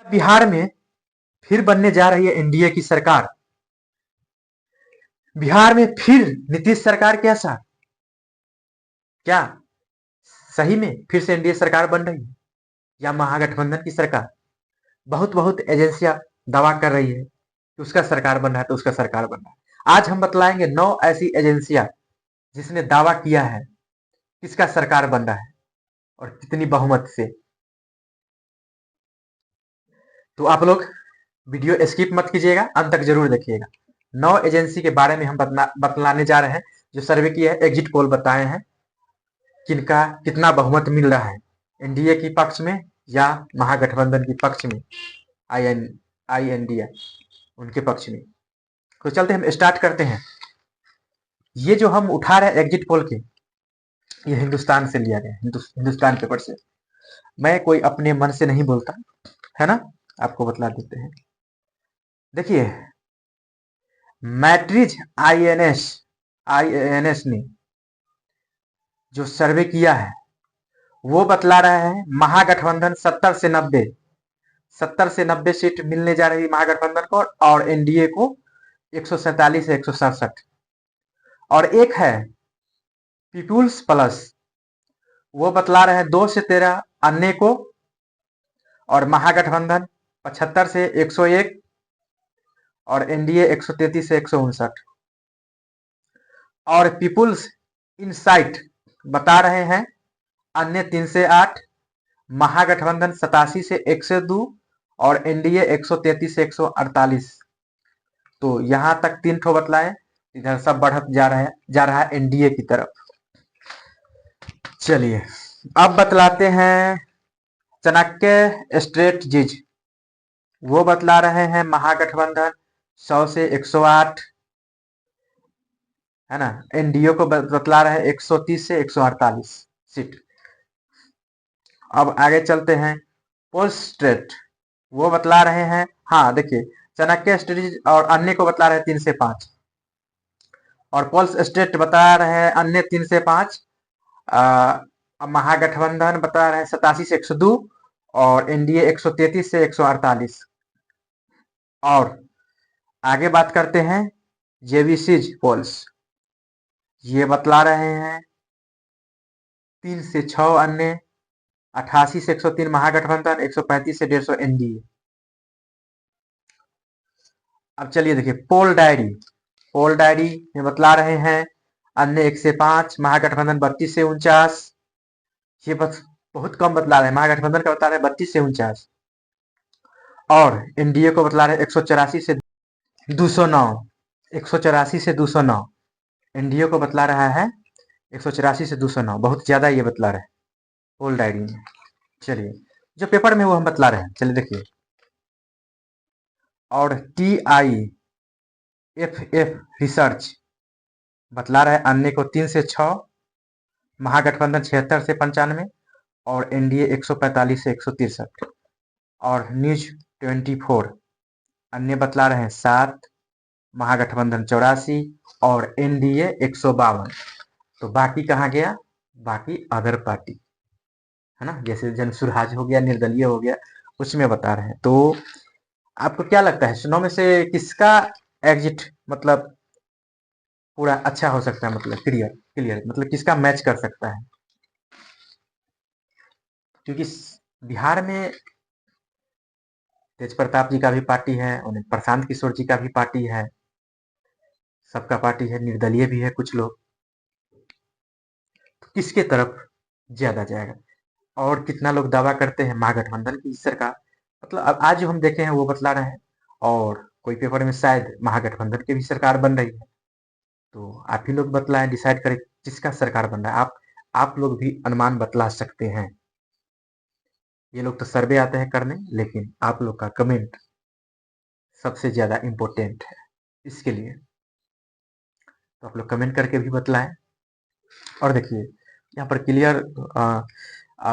बिहार में फिर बनने जा रही है एनडीए की सरकार। बिहार में फिर नीतीश सरकार के साथ क्या सही में फिर से एनडीए सरकार बन रही है या महागठबंधन की सरकार? बहुत बहुत एजेंसियां दावा कर रही है कि उसका सरकार बन रहा है तो उसका सरकार बन रहा है। आज हम बतलाएंगे 9 ऐसी एजेंसियां जिसने दावा किया है किसका सरकार बन रहा है और कितनी बहुमत से। तो आप लोग वीडियो स्किप मत कीजिएगा, अंत तक जरूर देखिएगा। 9 एजेंसी के बारे में हम बतलाने जा रहे हैं जो सर्वे किया है, एग्जिट पोल बताए हैं किनका कितना बहुमत मिल रहा है, एनडीए की पक्ष में या महागठबंधन की पक्ष में, आई एनडीए उनके पक्ष में। तो चलते हम स्टार्ट करते हैं। ये जो हम उठा रहे हैं एग्जिट पोल के, ये हिंदुस्तान से लिया गया, हिंदुस्तान पेपर से। मैं कोई अपने मन से नहीं बोलता है ना, आपको बतला देते हैं। देखिए, मैट्रिज आईएनएस ने जो सर्वे किया है वो बतला रहा है महागठबंधन 70 से 90 सीट मिलने जा रही महागठबंधन को और एनडीए को 147 से 167। और एक है पीपुल्स प्लस, वो बतला रहे हैं 2 से 13 अन्य को और महागठबंधन 75 से 101 और एनडीए 133 से 159। और पीपुल्स इनसाइट बता रहे हैं अन्य 3 से 8, महागठबंधन 87 से 102 और एनडीए 133 से 148। तो यहां तक 3 ठो बतलाए, इधर सब बढ़त जा रहा है एनडीए की तरफ। चलिए अब बतलाते हैं चाणक्य स्ट्रेटजीज, वो बतला रहे हैं महागठबंधन 100 से 108 है ना, एनडीए को बतला रहे हैं 130 से 148 सीट। अब आगे चलते हैं पोलस्ट्रेट, वो बतला रहे हैं, हाँ देखिए, चाणक्य स्ट्रेटजीज और अन्य को बतला रहे हैं 3 से 5 और पोल्स स्टेट बता रहे हैं अन्य 3 से 5, महागठबंधन बता रहे हैं 87 से 102 और एनडीए 133 से 148। और आगे बात करते हैं जेवीसीज पोल्स, ये बतला रहे हैं 3 से 6 अन्य, 88 से 103 महागठबंधन, 135 से 150 एनडीए। अब चलिए देखिए पोल डायरी में बतला रहे हैं अन्य 1 से 5, महागठबंधन 32 से 49। ये बस बहुत कम बतला रहे हैं, महागठबंधन का बता रहे हैं 32 से 49 और एनडीए को बतला रहे हैं 184 से 209। 184 से 209 एनडीए को बतला रहा है, 184 से 209, बहुत ज्यादा ये बतला रहे हैं पोल डायरी में। चलिए जो पेपर में वो हम बतला रहे हैं, चलिए देखिए। और TIFF रिसर्च बतला रहा है अन्य को 3 से 6, महागठबंधन 76 से 95 और एनडीए 145 से 163। और न्यूज 24 अन्य बतला रहे हैं 7, महागठबंधन 84 और एनडीए 152। तो बाकी कहाँ गया? बाकी अदर पार्टी है ना, जैसे जनसुराज हो गया, निर्दलीय हो गया, उसमें बता रहे हैं। तो आपको क्या लगता है 9 में से किसका एग्जिट मतलब पूरा अच्छा हो सकता है, मतलब क्लियर मतलब किसका मैच कर सकता है? क्योंकि बिहार में तेज प्रताप जी का भी पार्टी है, उन्हें प्रशांत किशोर जी का भी पार्टी है, सबका पार्टी है, निर्दलीय भी है कुछ लोग। तो किसके तरफ ज्यादा जाएगा? और कितना लोग दावा करते हैं महागठबंधन की सरकार, मतलब अब आज जो हम देखे हैं वो बतला रहे हैं, और कोई पेपर में शायद महागठबंधन की भी सरकार बन रही है। तो आप ही लोग बतलाएं, डिसाइड करें किसका सरकार बन रहा है। आप लोग भी अनुमान बतला सकते हैं। ये लोग तो सर्वे आते हैं करने, लेकिन आप लोग का कमेंट सबसे ज्यादा इम्पोर्टेंट है इसके लिए। तो आप लोग कमेंट करके भी बतलाएं। और देखिए यहाँ पर क्लियर,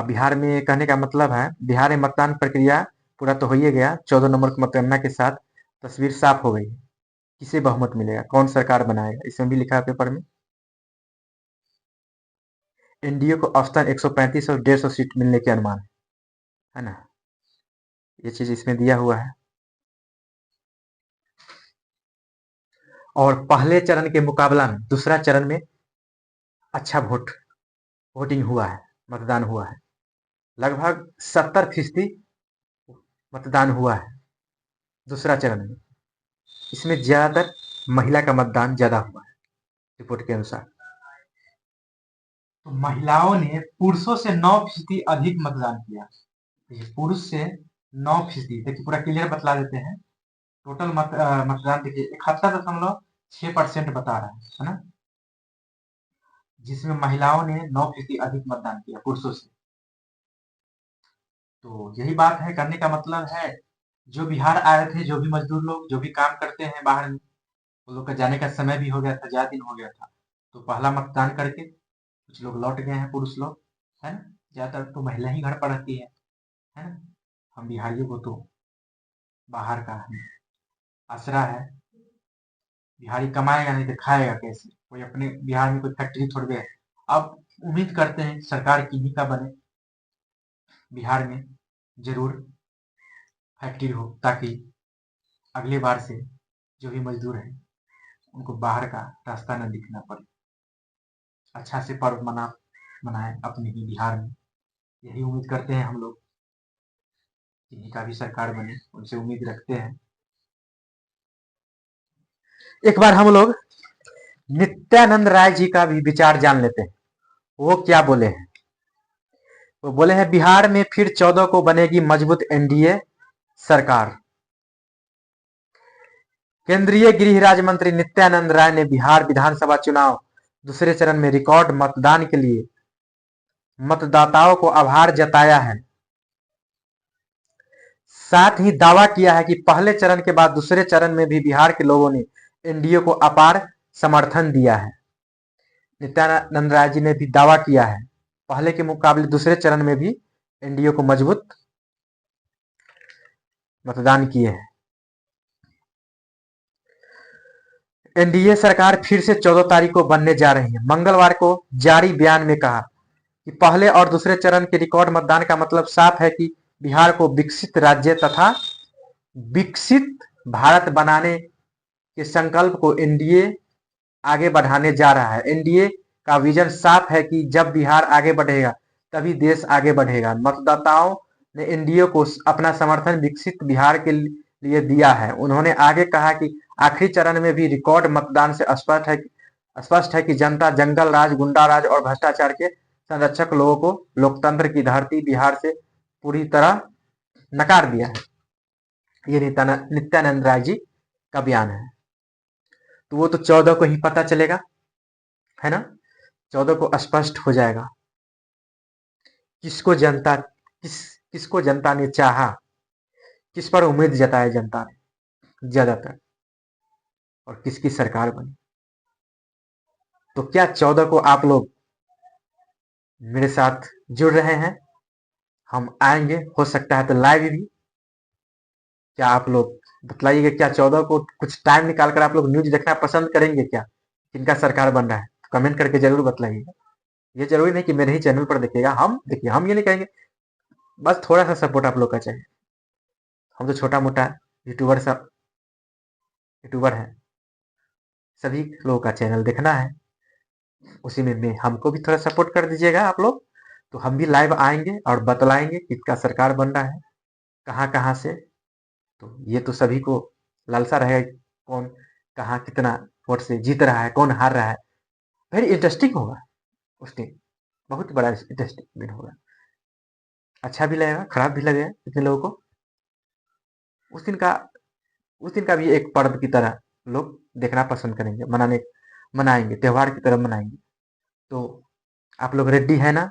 बिहार में कहने का मतलब है, बिहार में मतदान प्रक्रिया पूरा तो हो ही गया, 14 नंबर की मतगणना के साथ तस्वीर साफ हो गई। किसे बहुमत मिलेगा, कौन सरकार बनाएगा, इसमें भी लिखा है पेपर में। एनडीए को औसतन 135 और 150 सीट मिलने के अनुमान है ना। ये चीज इसमें दिया हुआ है। और पहले चरण के मुकाबला में दूसरा चरण में अच्छा वोटिंग हुआ है, मतदान हुआ है। लगभग 70% मतदान हुआ है दूसरा चरण में। इसमें ज्यादातर महिला का मतदान ज्यादा हुआ है रिपोर्ट के अनुसार। तो महिलाओं ने पुरुषों से 9% अधिक मतदान किया। पुरुष से 9%। देखिए पूरा क्लियर बतला देते हैं। टोटल मतदान देखिए 71.6% बता रहा है ना, जिसमें महिलाओं ने 9% अधिक मतदान किया पुरुषों से। तो यही बात है, करने का मतलब है जो बिहार आए थे, जो भी मजदूर लोग जो भी काम करते हैं बाहर में, वो लोग का जाने का समय भी हो गया था, ज्यादा दिन हो गया था। तो पहला मतदान करके कुछ लोग लौट गए हैं, पुरुष लोग, है ना। ज्यादातर तो महिला ही घर पर रहती है ना। हम बिहारियों को तो बाहर का आसरा है। बिहारी कमाएगा नहीं तो खाएगा कैसे? कोई अपने बिहार में कोई फैक्ट्री थोड़ी है। अब उम्मीद करते हैं सरकार की ही का बने, बिहार में जरूर फैक्ट्री हो, ताकि अगले बार से जो भी मजदूर है उनको बाहर का रास्ता न दिखना पड़े। अच्छा से पर्व मनाए अपने ही बिहार में। यही उम्मीद करते हैं हम लोग, इन्हीं का भी सरकार बने, उनसे उम्मीद रखते हैं। एक बार हम लोग नित्यानंद राय जी का भी विचार जान लेते हैं। वो क्या बोले हैं? वो बोले हैं बिहार में फिर 14 को बनेगी मजबूत एनडीए सरकार। केंद्रीय गृह राज्य मंत्री नित्यानंद राय ने बिहार विधानसभा चुनाव दूसरे चरण में रिकॉर्ड मतदान के लिए मतदाताओं को आभार जताया है। साथ ही दावा किया है कि पहले चरण के बाद दूसरे चरण में भी बिहार के लोगों ने एनडीए को अपार समर्थन दिया है। नित्यानंद राय जी ने भी दावा किया है पहले के मुकाबले दूसरे चरण में भी एनडीए को मजबूत मतदान किए हैं। एनडीए सरकार फिर से 14 तारीख को बनने जा रही है। मंगलवार को जारी बयान में कहा कि पहले और दूसरे चरण के रिकॉर्ड मतदान का मतलब साफ है कि बिहार को विकसित राज्य तथा विकसित भारत बनाने के संकल्प को एनडीए आगे बढ़ाने जा रहा है। एनडीए का विजन साफ है कि जब बिहार आगे बढ़ेगा तभी देश आगे बढ़ेगा। मतदाताओं ने एनडीए को अपना समर्थन विकसित बिहार के लिए दिया है। उन्होंने आगे कहा कि आखिरी चरण में भी रिकॉर्ड मतदान से स्पष्ट है कि जनता जंगल राज, गुंडा राज और भ्रष्टाचार के संरक्षक लोगों को लोकतंत्र की धरती बिहार से पूरी तरह नकार दिया है। ये नित्यानंद राय जी का बयान है। तो वो तो 14 को ही पता चलेगा, है ना। 14 को स्पष्ट हो जाएगा किसको जनता ने चाहा, किस पर उम्मीद जताई जनता ने ज्यादातर, और किसकी सरकार बनी। तो क्या 14 को आप लोग मेरे साथ जुड़ रहे हैं? हम आएंगे, हो सकता है तो लाइव भी। क्या आप लोग बतलाइएगा, क्या 14 को कुछ टाइम निकाल कर आप लोग न्यूज देखना पसंद करेंगे क्या? किनका सरकार बन रहा है तो कमेंट करके जरूर बतलाइएगा। ये जरूरी नहीं कि मेरे ही चैनल पर देखिएगा। हम देखिए, हम ये नहीं कहेंगे, बस थोड़ा सा सपोर्ट आप लोग का चाहिए। हम तो छोटा मोटा यूट्यूबर है, सभी लोगों का चैनल देखना है, उसी में हमको भी थोड़ा सपोर्ट कर दीजिएगा आप लोग। तो हम भी लाइव आएंगे और बतलाएंगे किसका सरकार बन रहा है, कहाँ कहाँ से। तो ये तो सभी को लालसा रहेगा कौन कहाँ कितना वोट से जीत रहा है, कौन हार रहा है। वेरी इंटरेस्टिंग होगा उस दिन, बहुत बड़ा इंटरेस्टिंग दिन होगा। अच्छा भी लगेगा, खराब भी लगेगा कितने लोगों को। उस दिन का उस दिन का भी एक पर्व की तरह लोग देखना पसंद करेंगे, मनाएंगे, त्योहार की तरह मनाएंगे। तो आप लोग रेडी है ना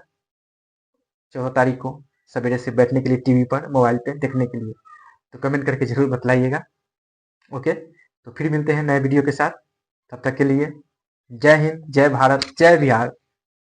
14 तारीख को सवेरे से बैठने के लिए टीवी पर, मोबाइल पे देखने के लिए? तो कमेंट करके जरूर बतलाइएगा। ओके, तो फिर मिलते हैं नए वीडियो के साथ। तब तक के लिए जय हिंद, जय भारत, जय बिहार।